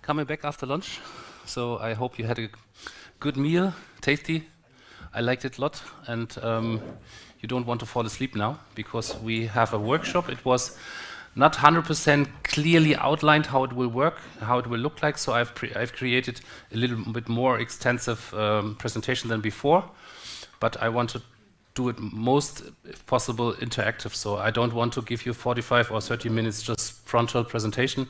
Coming back after lunch, so I hope you had a good meal, tasty. I liked it a lot, and you don't want to fall asleep now because we have a workshop. It was not 100% clearly outlined how it will work, how it will look like. So I've created a little bit more extensive presentation than before, but I want to do it most, if possible, interactive. So I don't want to give you 45 or 30 minutes just frontal presentation.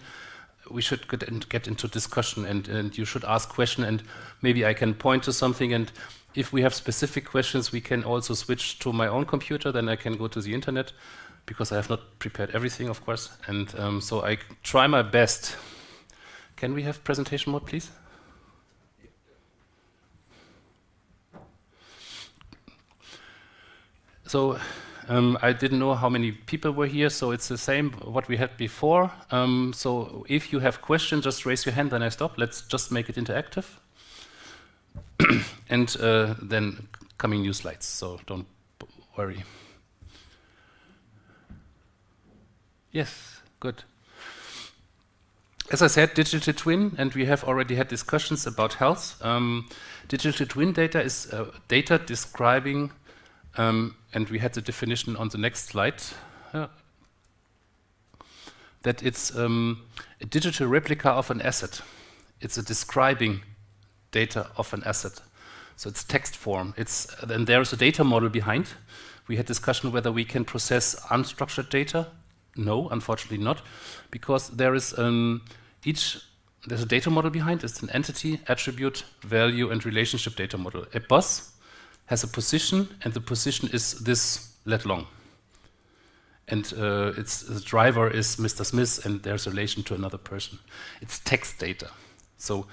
We should get into discussion, and you should ask questions, and maybe I can point to something, and if we have specific questions, we can also switch to my own computer, then I can go to the internet, because I have not prepared everything, of course, and so I try my best. Can we have presentation mode, please? So I didn't know how many people were here, so it's the same what we had before. So if you have questions, just raise your hand, then I stop. Let's just make it interactive. And then coming new slides, so don't worry. Yes, good. As I said, digital twin, and we have already had discussions about health. Digital twin data is data describing and we had the definition on the next slide, that it's a digital replica of an asset. It's a describing data of an asset. So it's text form. Then there's a data model behind. We had discussion whether we can process unstructured data. No, unfortunately not, because there's a data model behind. It's an entity, attribute, value, and relationship data model. A bus has a position, and the position is this let long. And the driver is Mr. Smith, and there's a relation to another person. It's text data. So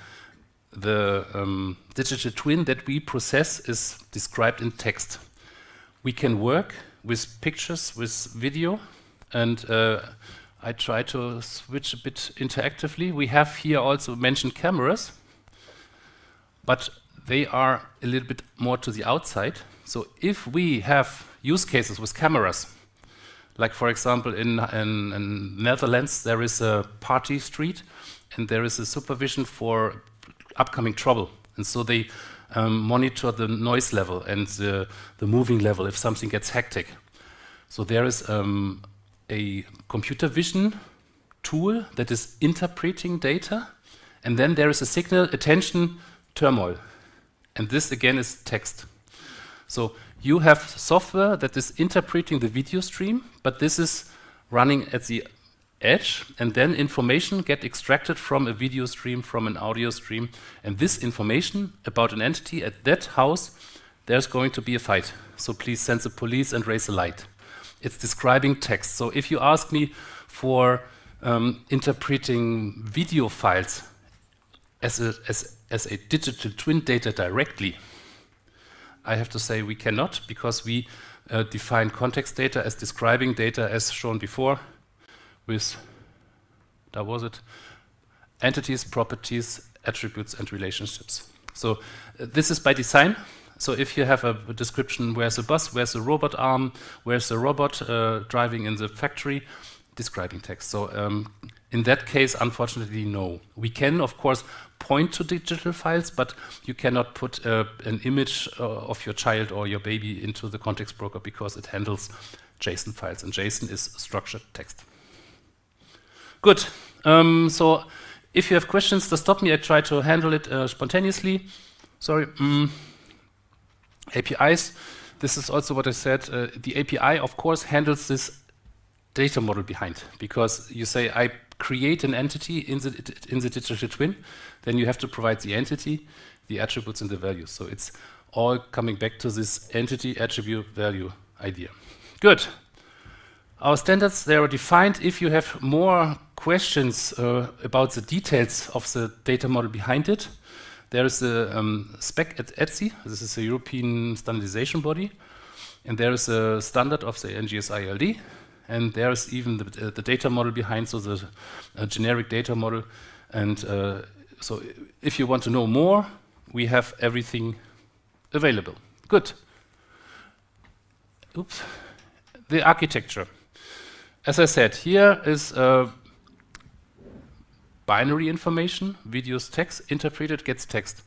the digital twin that we process is described in text. We can work with pictures, with video, and I try to switch a bit interactively. We have here also mentioned cameras, but they are a little bit more to the outside. So if we have use cases with cameras, like for example in Netherlands there is a party street and there is a supervision for upcoming trouble. And so they monitor the noise level and the moving level if something gets hectic. So there is a computer vision tool that is interpreting data, and then there is a signal, attention, turmoil. And this again is text. So you have software that is interpreting the video stream, but this is running at the edge, and then information get extracted from a video stream, from an audio stream, and this information about an entity at that house, there's going to be a fight. So please send the police and raise a light. It's describing text. So if you ask me for interpreting video files as a digital twin data directly, I have to say we cannot, because we define context data as describing data as shown before with, that was it, entities, properties, attributes, and relationships. So this is by design. So if you have a description, where's the bus, where's the robot arm, where's the robot driving in the factory, describing text. So in that case, unfortunately, no. We can, of course, point to digital files, but you cannot put an image of your child or your baby into the context broker because it handles JSON files, and JSON is structured text. Good. So if you have questions, just stop me. I try to handle it spontaneously. Sorry. APIs. This is also what I said. The API, of course, handles this data model behind, because you say I create an entity in the digital twin, then you have to provide the entity, the attributes, and the values. So it's all coming back to this entity, attribute, value idea. Good. Our standards, they are defined. If you have more questions about the details of the data model behind it, there is a spec at ETSI. This is a European standardization body, and there is a standard of the NGS-ILD. And there's even the data model behind, so the generic data model. And so if you want to know more, we have everything available. Good. Oops. The architecture. As I said, here is binary information, videos, text, interpreted, gets text.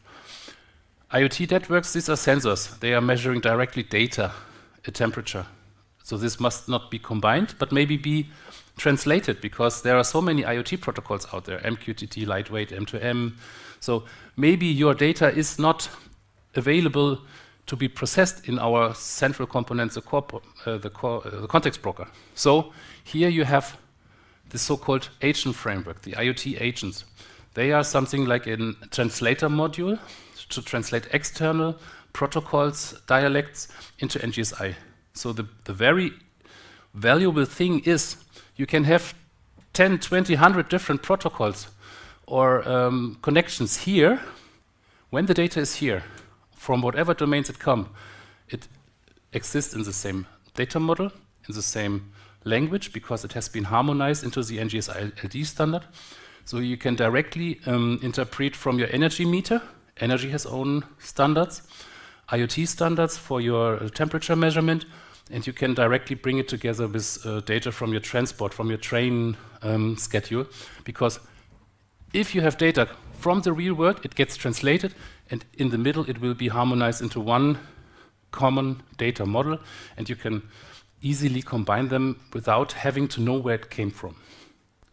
IoT networks, these are sensors. They are measuring directly data, a temperature. So this must not be combined, but maybe be translated, because there are so many IoT protocols out there, MQTT, lightweight, M2M. So maybe your data is not available to be processed in our central components, the context broker. So here you have the so-called agent framework, the IoT agents. They are something like a translator module to translate external protocols, dialects into NGSI. So the very valuable thing is you can have 10, 20, 100 different protocols or connections here. When the data is here, from whatever domains it exists in the same data model, in the same language, because it has been harmonized into the NGSI LD standard. So you can directly interpret from your energy meter. Energy has own standards, IoT standards for your temperature measurement, and you can directly bring it together with data from your transport, from your train schedule, because if you have data from the real world, it gets translated, and in the middle it will be harmonized into one common data model, and you can easily combine them without having to know where it came from.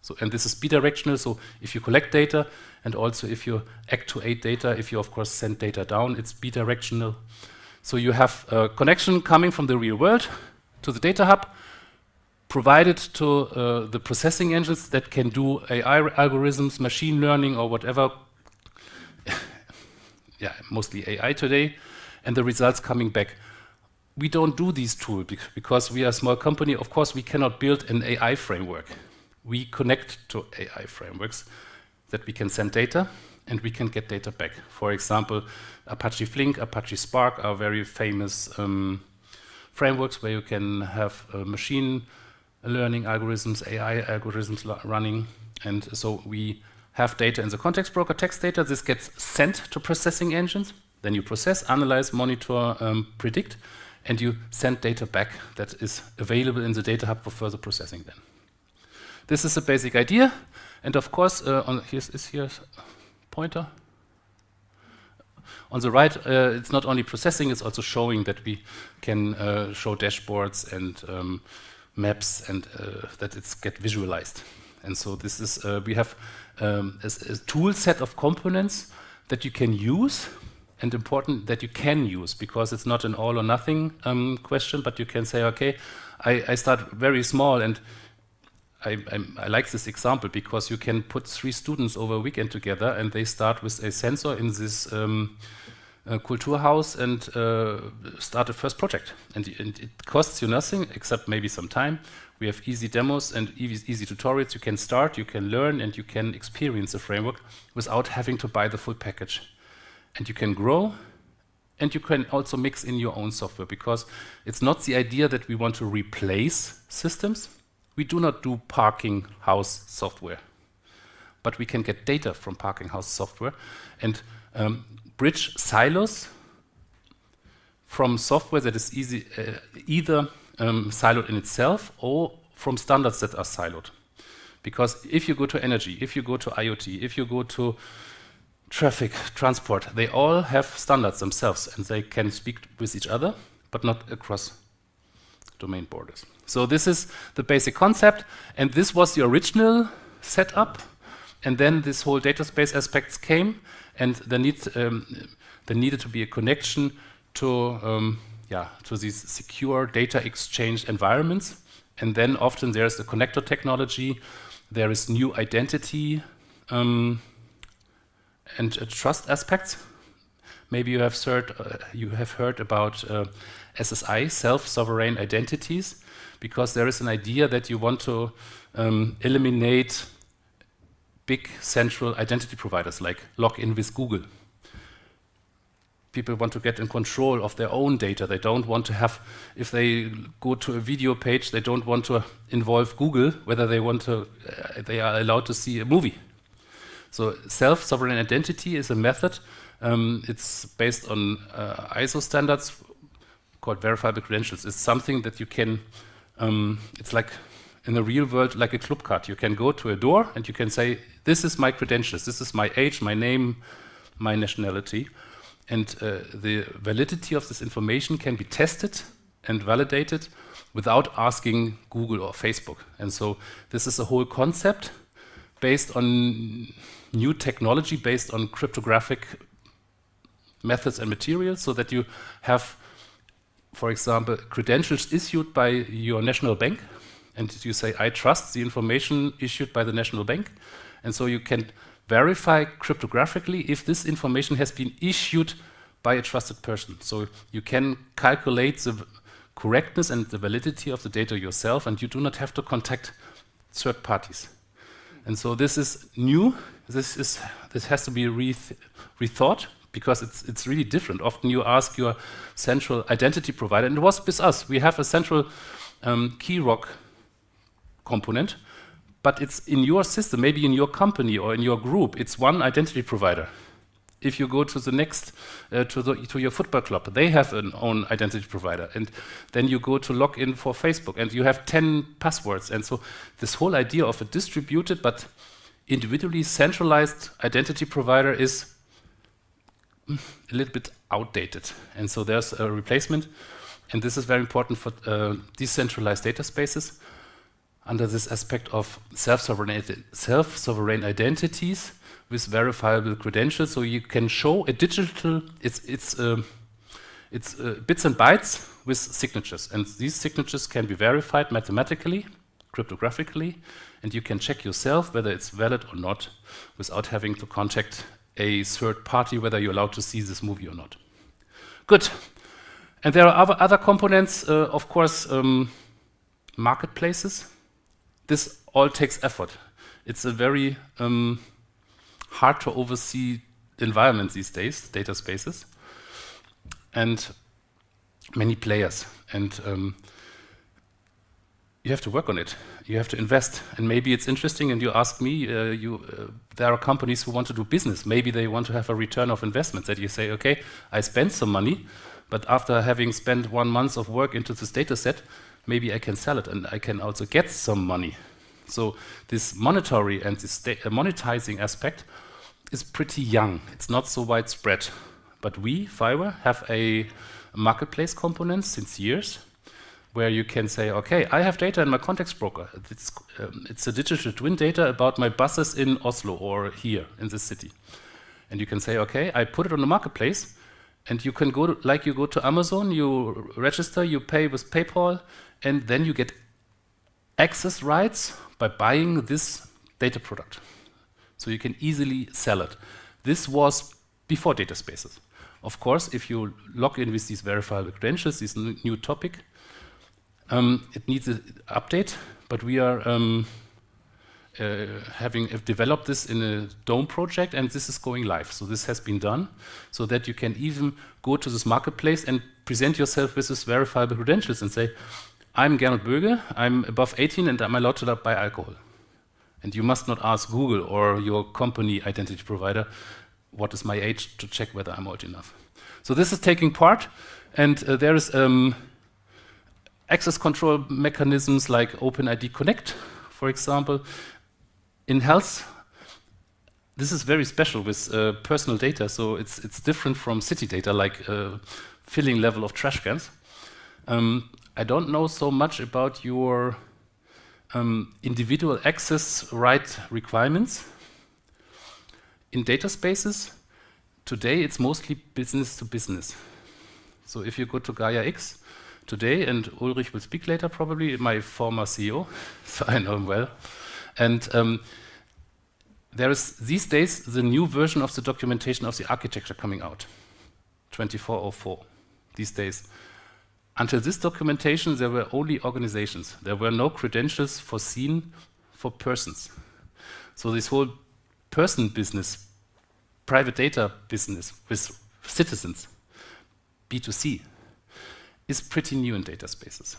So, and this is bidirectional, so if you collect data, and also if you actuate data, if you of course send data down, it's bidirectional. So you have a connection coming from the real world to the data hub, provided to the processing engines that can do AI algorithms, machine learning, or whatever. Yeah, mostly AI today, and the results coming back. We don't do these tools because we are a small company. Of course, we cannot build an AI framework. We connect to AI frameworks that we can send data and we can get data back. For example, Apache Flink, Apache Spark are very famous frameworks where you can have machine learning algorithms, AI algorithms running. And so we have data in the context broker, text data. This gets sent to processing engines. Then you process, analyze, monitor, predict, and you send data back that is available in the data hub for further processing then. This is the basic idea. And of course, here's a pointer. On the right, it's not only processing, it's also showing that we can show dashboards and maps and that it's get visualized. And so this is, we have a tool set of components that you can use, and important that you can use, because it's not an all or nothing question, but you can say, okay, I start very small, and I like this example because you can put 3 students over a weekend together and they start with a sensor in this Kulturhaus and start a first project. And it costs you nothing except maybe some time. We have easy demos and easy tutorials. You can start, you can learn, and you can experience the framework without having to buy the full package. And you can grow, and you can also mix in your own software, because it's not the idea that we want to replace systems. We do not do parking house software, but we can get data from parking house software and bridge silos from software that is either siloed in itself or from standards that are siloed. Because if you go to energy, if you go to IoT, if you go to traffic, transport, they all have standards themselves, and they can speak with each other, but not across domain borders. So this is the basic concept, and this was the original setup, and then this whole data space aspects came, and there needed to be a connection to these secure data exchange environments, and then often there's a connector technology, there is new identity and trust aspects. Maybe you have heard about SSI, self-sovereign identities, because there is an idea that you want to eliminate big central identity providers like login with Google. People want to get in control of their own data. They don't want to have, if they go to a video page, they don't want to involve Google, whether they want to, they are allowed to see a movie. So self-sovereign identity is a method. It's based on ISO standards called verifiable credentials. It's something that you can, it's like in the real world like a club card. You can go to a door and you can say, this is my credentials, this is my age, my name, my nationality. And the validity of this information can be tested and validated without asking Google or Facebook. And so this is a whole concept based on new technology, based on cryptographic methods and materials, so that you have, for example, credentials issued by your national bank, and you say, I trust the information issued by the national bank, and so you can verify cryptographically if this information has been issued by a trusted person. So you can calculate the correctness and the validity of the data yourself, and you do not have to contact third parties. And so this is new. This has to be rethought, because it's really different. Often you ask your central identity provider, and it was with us. We have a central key rock component, but it's in your system, maybe in your company or in your group. It's one identity provider. If you go to the next, to your football club, they have an own identity provider. And then you go to log in for Facebook, and you have 10 passwords. And so this whole idea of a distributed but individually centralized identity provider is a little bit outdated. And so there's a replacement. And this is very important for decentralized data spaces under this aspect of self-sovereign identities with verifiable credentials. So you can show a digital, it's bits and bytes with signatures. And these signatures can be verified mathematically, cryptographically, and you can check yourself whether it's valid or not without having to contact a third party whether you're allowed to see this movie or not. Good. And there are other components, of course, marketplaces. This all takes effort. It's a very hard to oversee environment these days, data spaces, and many players. And you have to work on it. You have to invest. And maybe it's interesting, and you ask me, there are companies who want to do business. Maybe they want to have a return of investment, that you say, okay, I spent some money, but after having spent 1 month of work into this data set, maybe I can sell it and I can also get some money. So this monetary and this monetizing aspect is pretty young. It's not so widespread. But we, Fiverr, have a marketplace component since years where you can say, okay, I have data in my context broker. It's a digital twin data about my buses in Oslo or here in this city. And you can say, okay, I put it on the marketplace, and you can go to, like you go to Amazon, you register, you pay with PayPal, and then you get access rights by buying this data product. So you can easily sell it. This was before data spaces. Of course, if you log in with these verifiable credentials, this new topic, it needs an update, but we are having developed this in a DOME project, and this is going live. So this has been done so that you can even go to this marketplace and present yourself with this verifiable credentials and say, I'm Gernot Böge, I'm above 18 and I'm allowed to buy alcohol. And you must not ask Google or your company identity provider, what is my age, to check whether I'm old enough. So this is taking part, and there is access control mechanisms like OpenID Connect, for example. In health, this is very special with personal data, so it's different from city data, like filling level of trash cans. I don't know so much about your individual access right requirements. In data spaces, today it's mostly business to business. So if you go to Gaia X today, and Ulrich will speak later probably, my former CEO, so I know him well. And there is these days the new version of the documentation of the architecture coming out, 2404, these days. Until this documentation, there were only organizations. There were no credentials foreseen for persons. So this whole person business, private data business with citizens, B2C, is pretty new in data spaces.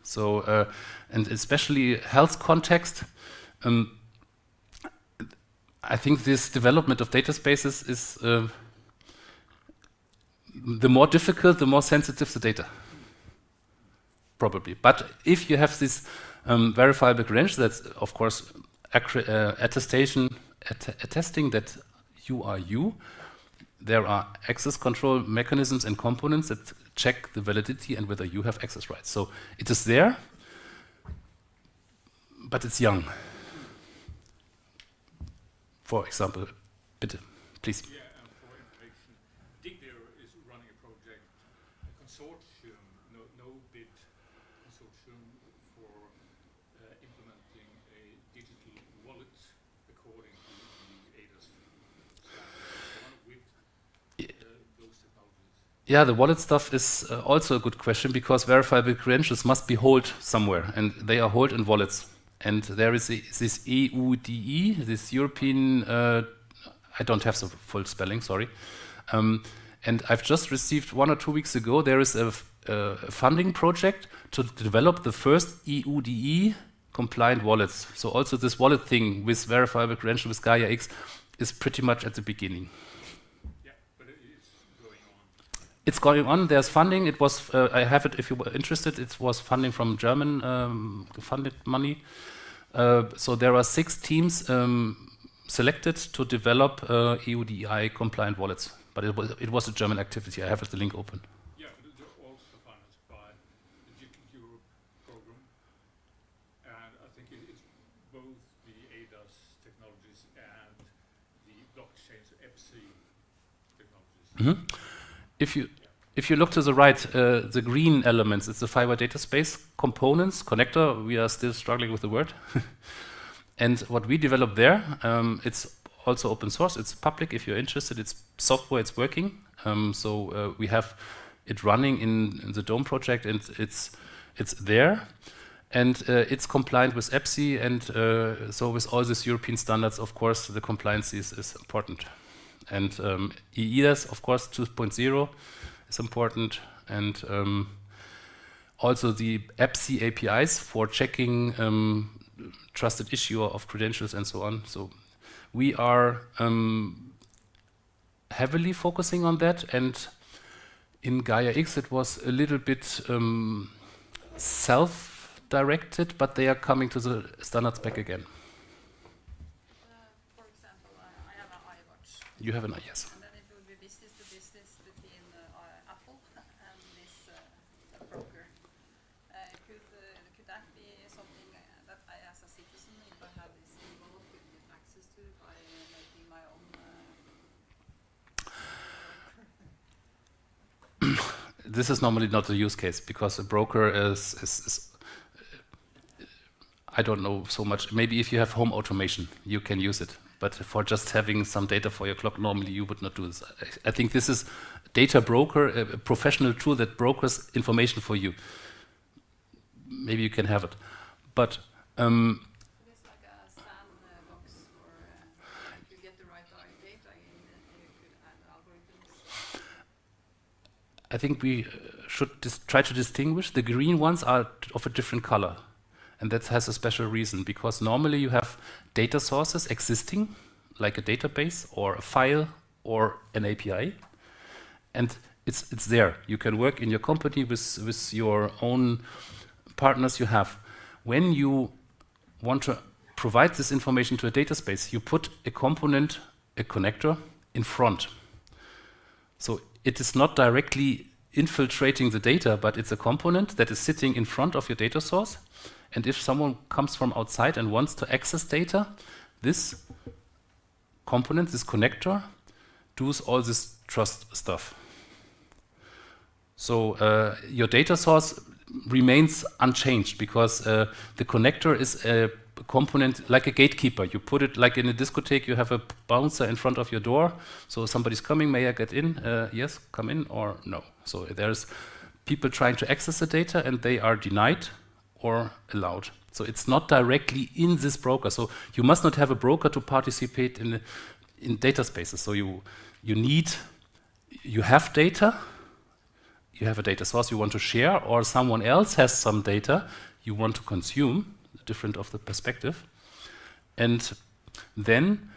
So, and especially health context, I think this development of data spaces is the more difficult, the more sensitive the data. Probably. But if you have this Verifiable credentials, that's of course attesting that you are you. There are access control mechanisms and components that check the validity and whether you have access rights. So it is there, but it's young. For example, bitte, please. Yeah, and for information, Digbear is running a project, a consortium, no bid consortium for implementing a digital wallet according to the ADAS standard with those technologies. Yeah, the wallet stuff is also a good question because verifiable credentials must be held somewhere, and they are held in wallets. And there is this EUDE, this European, I don't have the full spelling, sorry. And I've just received 1 or 2 weeks ago, there is a funding project to develop the first EUDE compliant wallets. So also this wallet thing with verifiable credential with Gaia X is pretty much at the beginning. Yeah, but it's going on. It's going on. There's funding. It was. I have it if you were interested. It was funding from German funded money. So there are 6 teams selected to develop EUDI compliant wallets. But it was a German activity. I have the link open. Yeah, but they're also financed by the Digital Europe program, and I think it's both the ADAS technologies and the blockchain, so EPSI technologies. If you look to the right, the green elements, it's the fiber data space components, connector, we are still struggling with the word. And what we developed there, it's also open source, it's public if you're interested, it's software, it's working. So we have it running in the DOME project and it's there. And it's compliant with EPSI and so with all these European standards, of course, the compliance is important. And EIDAS, of course, 2.0 is important, and also the EPSI APIs for checking trusted issuer of credentials and so on. So we are heavily focusing on that, and in Gaia X it was a little bit self-directed, but they are coming to the standards back again. For example, I have an iWatch. You have an yes. And then it will be business to business between Apple and this broker. Could that be something that I, as a citizen, if I have this involved, could get access to by making my own? This is normally not the use case because a broker is I don't know so much. Maybe if you have home automation, you can use it. But for just having some data for your clock, normally you would not do this. I think this is data broker, a professional tool that brokers information for you. Maybe you can have it. But It's like a sandbox for if you get the right data in, you could add algorithms. I think we should try to distinguish. The green ones are of a different color. And that has a special reason, because normally you have data sources existing, like a database or a file or an API, and it's there. You can work in your company with your own partners you have. When you want to provide this information to a data space, you put a component, a connector, in front. So it is not directly infiltrating the data, but it's a component that is sitting in front of your data source. And if someone comes from outside and wants to access data, this component, this connector, does all this trust stuff. So your data source remains unchanged because the connector is a component like a gatekeeper. You put it like in a discotheque, you have a bouncer in front of your door. So somebody's coming, may I get in? Yes, come in, or no. So there's people trying to access the data and they are denied or allowed. So it's not directly in this broker. So you must not have a broker to participate in data spaces. So you have data, you have a data source you want to share, or someone else has some data you want to consume, different of the perspective. And then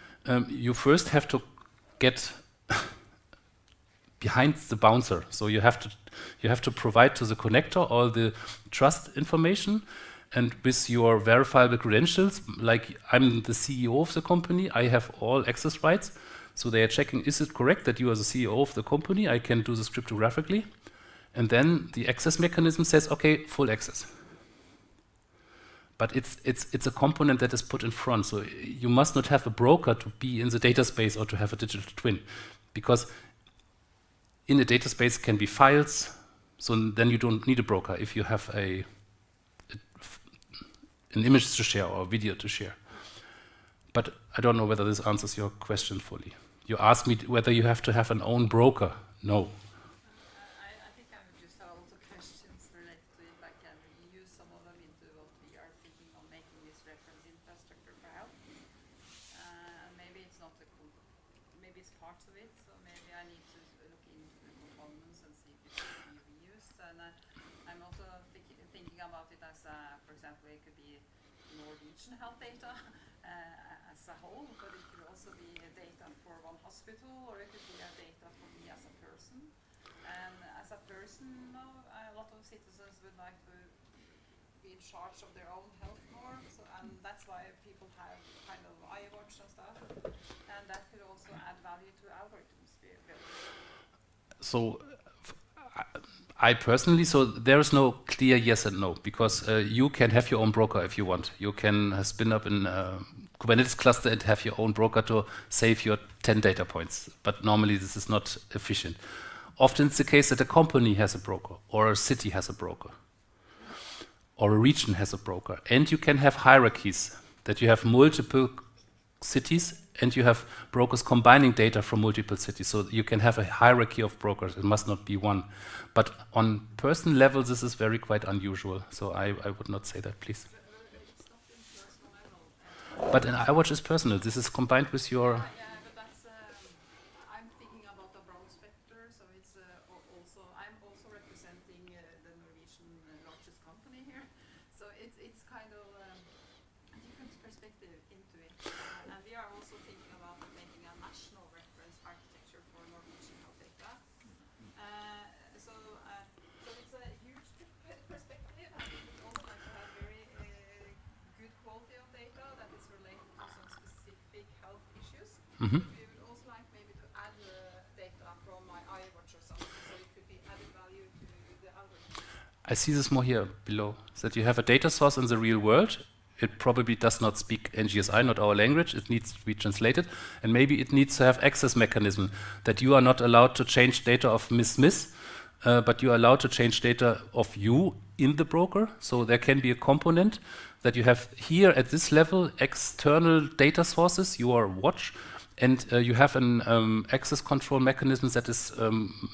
you first have to get behind the bouncer. So you have to provide to the connector all the trust information, and with your verifiable credentials, like I'm the CEO of the company, I have all access rights. So they are checking, is it correct that you are the CEO of the company? I can do this cryptographically. And then the access mechanism says, okay, full access. But it's a component that is put in front. So you must not have a broker to be in the data space or to have a digital twin. Because in a data space can be files, so then you don't need a broker if you have an image to share or a video to share. But I don't know whether this answers your question fully. You asked me whether you have to have an own broker. No. I think I would just have also questions related to if I can use some of them into what we are thinking of making this reference infrastructure for help. Maybe it's not maybe it's parts of it, so maybe I need to look into the components and see if it can be reused. And I'm also thinking about it as, for example, it could be Norwegian health data as a whole, but it could also be data for one hospital, or it could be data for me as a person. And as a person, a lot of citizens would like to be in charge of their own health more, so, and that's why people have kind of iWatch and stuff, and that could also add value to algorithms built. So I personally, so there is no clear yes and no, because you can have your own broker if you want. You can spin up a Kubernetes cluster and have your own broker to save your 10 data points. But normally this is not efficient. Often it's the case that a company has a broker, or a city has a broker, or a region has a broker. And you can have hierarchies, that you have multiple cities and you have brokers combining data from multiple cities. So you can have a hierarchy of brokers. It must not be one. But on personal level, this is very quite unusual. So I would not say that, please. It's not in personal level. But an iWatch is personal. This is combined with your... Yeah, but that's, I'm thinking about the broad spectrum, so it's also, I'm also representing the Norwegian largest company here. So it's kind of a different perspective into it. And we are also thinking about making a national reference architecture for Norwegian health data. So it's a huge perspective, and we would also like to have very good quality of data that is related to some specific health issues. Mhm. We would also like maybe to add data from my iWatch or something, so it could be added value to the algorithm. I see this more here below, that you have a data source in the real world. It probably does not speak NGSI, not our language. It needs to be translated. And maybe it needs to have access mechanism, that you are not allowed to change data of Miss, but you are allowed to change data of you in the broker. So there can be a component that you have here at this level, external data sources, your watch, and you have an access control mechanism that is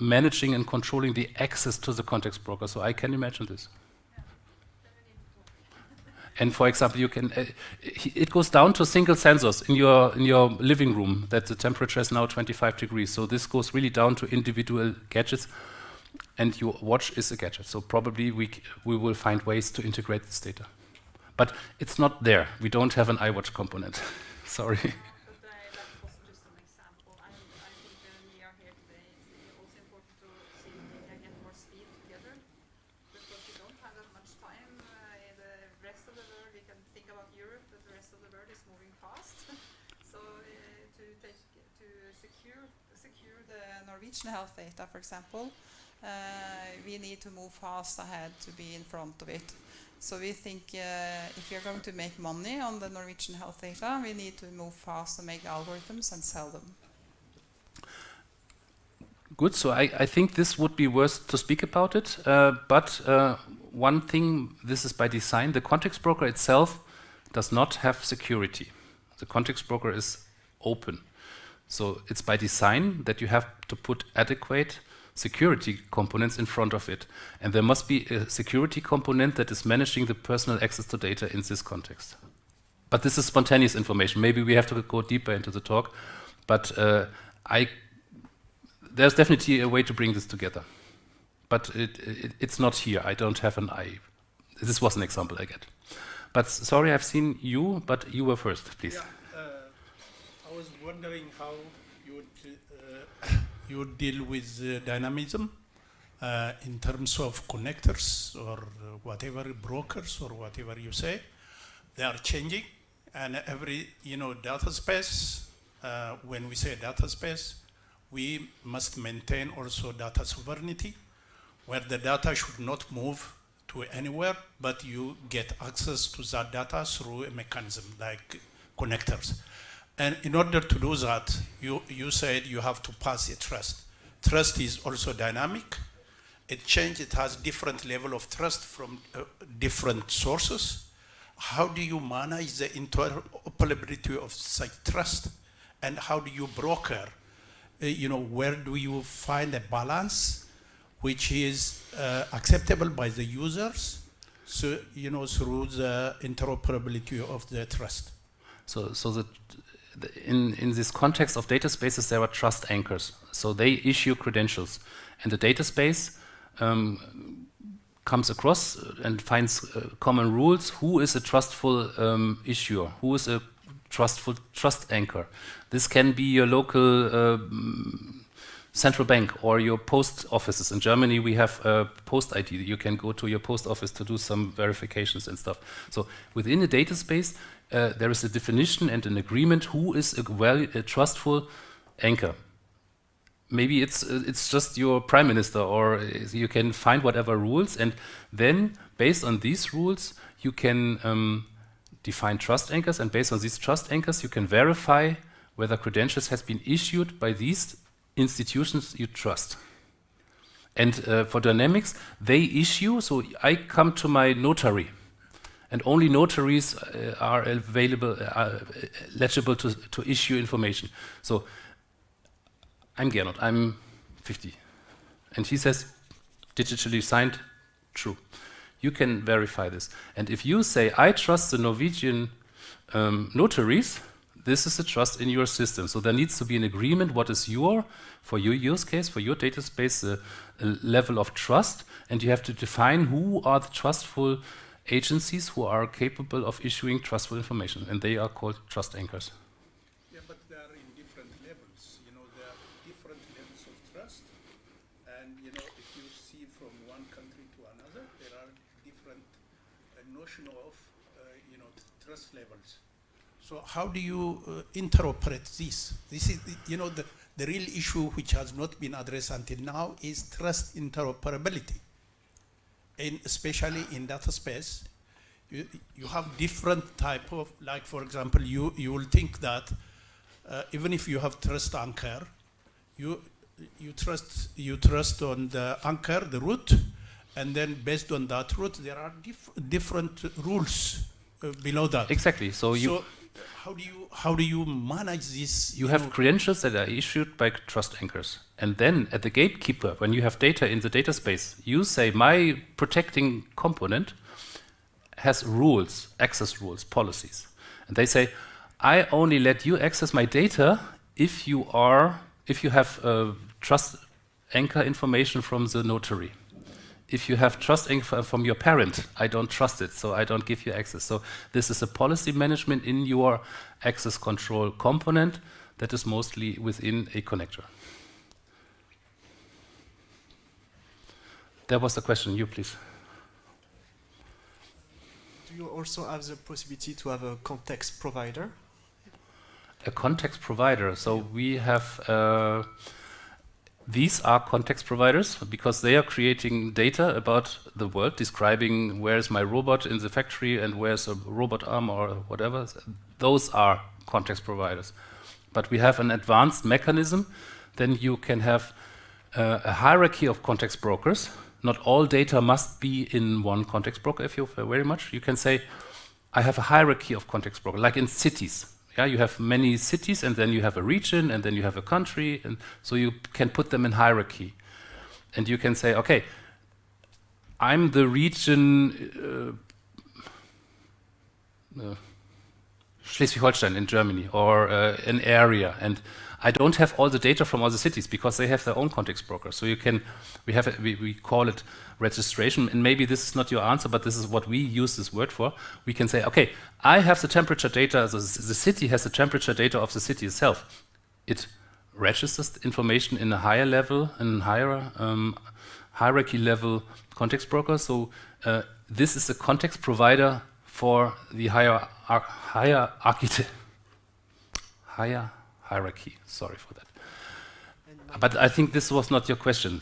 managing and controlling the access to the context broker. So I can imagine this. And for example, you can. It goes down to single sensors in your living room. That the temperature is now 25 degrees. So this goes really down to individual gadgets, and your watch is a gadget. So probably we will find ways to integrate this data, but it's not there. We don't have an iWatch component. Sorry. But that was just an example. I think when we are here today, it's also important to see if we can get more speed together, because we don't have that much time. In the rest of the world, we can think about Europe, but the rest of the world is moving fast. So to secure the Norwegian health data, for example, we need to move fast ahead to be in front of it. So we think if we are going to make money on the Norwegian health data, we need to move fast and make algorithms and sell them. Good. So I think this would be worth to speak about it. But one thing, this is by design. The context broker itself does not have security. The context broker is open. So it's by design that you have to put adequate security components in front of it. And there must be a security component that is managing the personal access to data in this context. But this is spontaneous information. Maybe we have to go deeper into the talk. But there's definitely a way to bring this together. But it's not here. I don't have an eye. This was an example I get. But sorry, I've seen you, but you were first, please. Yeah, I was wondering how you would deal with dynamism in terms of connectors or whatever brokers or whatever you say, they are changing, and every data space. When we say data space, we must maintain also data sovereignty, where the data should not move to anywhere, but you get access to that data through a mechanism like connectors. And in order to do that, you said you have to pass a trust. Trust is also dynamic. It changes, it has different level of trust from different sources. How do you manage the interoperability of such trust? And how do you broker? Where do you find a balance which is acceptable by the users, so, through the interoperability of the trust? So in this context of data spaces, there are trust anchors. So they issue credentials, and the data space comes across and finds common rules. Who is a trustful issuer? Who is a trustful trust anchor? This can be your local central bank or your post offices. In Germany, we have a post ID. You can go to your post office to do some verifications and stuff. So within a data space, there is a definition and an agreement who is a trustful anchor. Maybe it's just your prime minister, or you can find whatever rules, and then based on these rules, you can define trust anchors, and based on these trust anchors, you can verify whether credentials has been issued by these institutions you trust. And for dynamics, they issue, so I come to my notary, and only notaries are eligible to issue information. So I'm Gernot, I'm 50. And he says, digitally signed, true. You can verify this. And if you say, I trust the Norwegian notaries, this is a trust in your system. So there needs to be an agreement what is for your use case, for your data space, the level of trust. And you have to define who are the trustful agencies who are capable of issuing trustful information. And they are called trust anchors. Yeah, but they are in different levels. There are different levels of trust. And, if you see from one country to another, there are different notion of, trust levels. So how do you interoperate this? This is, the real issue which has not been addressed until now is trust interoperability. And especially in data space, you have different type of, like for example, you will think that even if you have trust anchor, you trust on the anchor, the root, and then based on that root, there are different rules below that. Exactly. So how do you manage this? You have credentials that are issued by trust anchors. And then at the gatekeeper, when you have data in the data space, you say my protecting component has rules, access rules, policies. And they say, I only let you access my data if you have trust anchor information from the notary. If you have trust anchor from your parent, I don't trust it, so I don't give you access. So this is a policy management in your access control component that is mostly within a connector. That was the question. You, please. Do you also have the possibility to have a context provider? A context provider. So we have... these are context providers because they are creating data about the world, describing where's my robot in the factory and where's a robot arm or whatever. Those are context providers. But we have an advanced mechanism. Then you can have a hierarchy of context brokers. Not all data must be in one context broker if you very much. You can say, I have a hierarchy of context brokers, like in cities. Yeah, you have many cities, and then you have a region, and then you have a country, and so you can put them in hierarchy. And you can say, okay, I'm the region Schleswig-Holstein in Germany, or an area, and I don't have all the data from all the cities because they have their own context broker. So you can, we call it registration, and maybe this is not your answer, but this is what we use this word for. We can say, okay, I have the temperature data, the city has the temperature data of the city itself. It registers information in a higher level, in higher hierarchy level context broker. So this is a context provider for the higher hierarchy. Sorry for that. But I think this was not your question.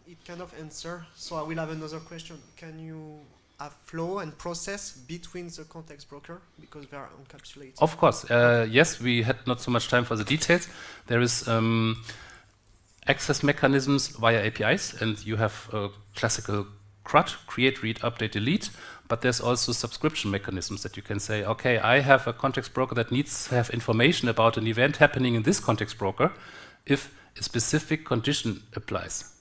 It kind of answer. So I will have another question. Can you have flow and process between the context broker because they are encapsulated? Of course. Yes, we had not so much time for the details. There is access mechanisms via APIs, and you have a classical CRUD, create, read, update, delete. But there's also subscription mechanisms that you can say, okay, I have a context broker that needs to have information about an event happening in this context broker if a specific condition applies.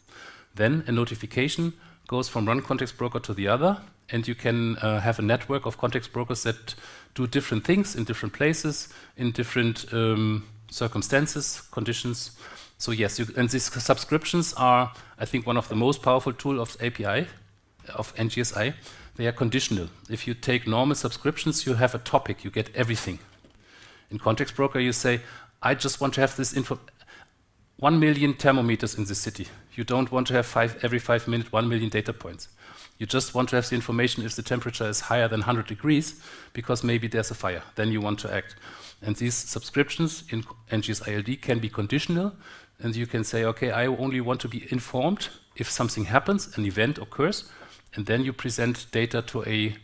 Then a notification goes from one context broker to the other, and you can have a network of context brokers that do different things in different places, in different circumstances, conditions. So yes, and these subscriptions are, I think, one of the most powerful tools of API, of NGSI. They are conditional. If you take normal subscriptions, you have a topic, you get everything. In context broker, you say, I just want to have this info, 1 million thermometers in the city. You don't want to have every 5 minutes 1 million data points. You just want to have the information if the temperature is higher than 100 degrees, because maybe there's a fire. Then you want to act. And these subscriptions in NGSILD can be conditional, and you can say, okay, I only want to be informed if something happens, an event occurs, and then you present data to a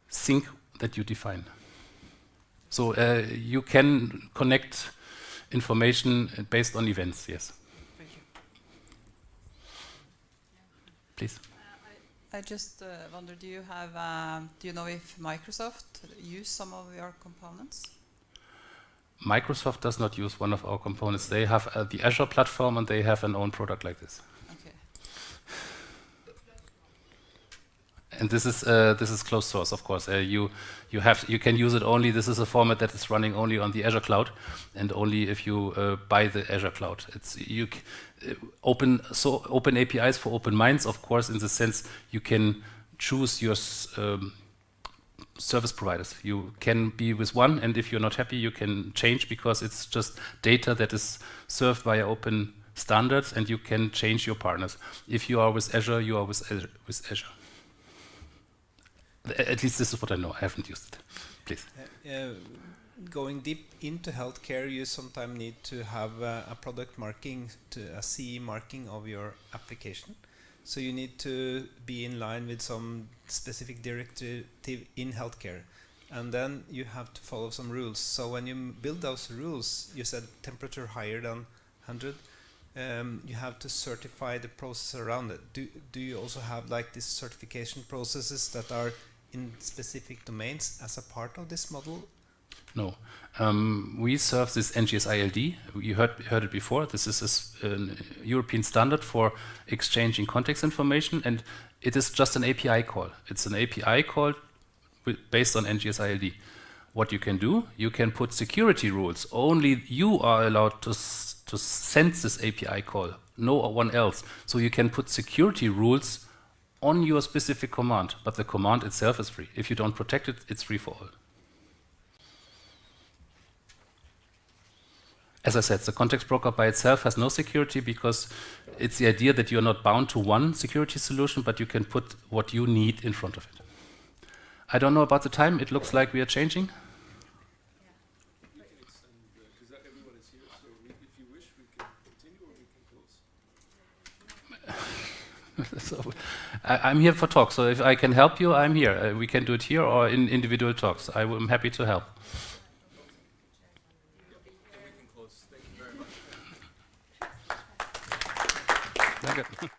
sink that you define. So you can connect information based on events, yes. Thank you. Please. I just wonder, do you know if Microsoft use some of your components? Microsoft does not use one of our components. They have the Azure platform, and they have an own product like this. Okay. And this is closed source, of course. You can use it only. This is a format that is running only on the Azure cloud, and only if you buy the Azure cloud. It's open APIs for open minds, of course, in the sense you can choose your service providers. You can be with one, and if you're not happy, you can change, because it's just data that is served via open standards, and you can change your partners. If you are with Azure, you are with Azure. At least this is what I know. I haven't used it. Please. Going deep into healthcare, you sometimes need to have a product marking, a CE marking of your application. So you need to be in line with some specific directive in healthcare. And then you have to follow some rules. So when you build those rules, you said temperature higher than 100. You have to certify the process around it. Do you also have like these certification processes that are in specific domains as a part of this model? No. We serve this NGSILD. You heard it before. This is a European standard for exchanging context information, and it is just an API call. It's an API call based on NGSILD. What you can do, you can put security rules. Only you are allowed to send this API call, no one else. So you can put security rules on your specific command, but the command itself is free. If you don't protect it, it's free for all. As I said, the context broker by itself has no security, because it's the idea that you're not bound to one security solution, but you can put what you need in front of it. I don't know about the time. It looks like we are changing. Because everyone is here, so if you wish, we can continue or we can close. So, I'm here for talks, so if I can help you, I'm here. We can do it here or in individual talks. I'm happy to help. Thank you very much. Danke.